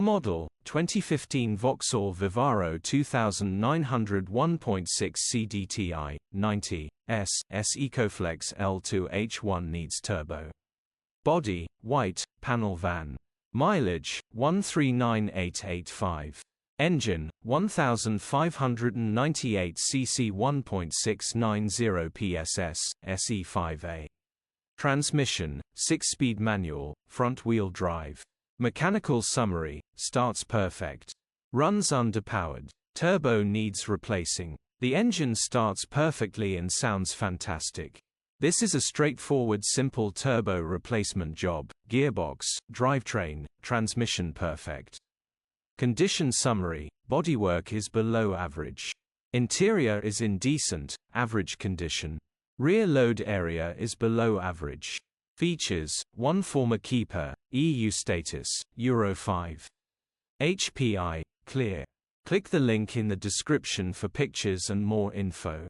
Model, 2015 Vauxhall Vivaro 2901.6 CDTI, 90, S ecoFLEX L2H1 needs turbo. Body, white, panel van. Mileage, 139885. Engine, 1598 cc 1.690 PSS, SE5A. Transmission, 6-speed manual, front-wheel drive. Mechanical summary, starts perfect. Runs underpowered. Turbo needs replacing. The engine starts perfectly and sounds fantastic. This is a straightforward simple turbo replacement job. Gearbox, drivetrain, transmission perfect. Condition summary, bodywork is below average. Interior is in decent, average condition. Rear load area is below average. Features, 1 former keeper, EU status, Euro 5. HPI, clear. Click the link in the description for pictures and more info.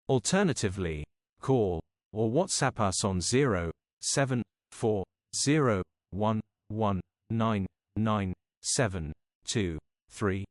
Alternatively, call or WhatsApp us on 07401199723.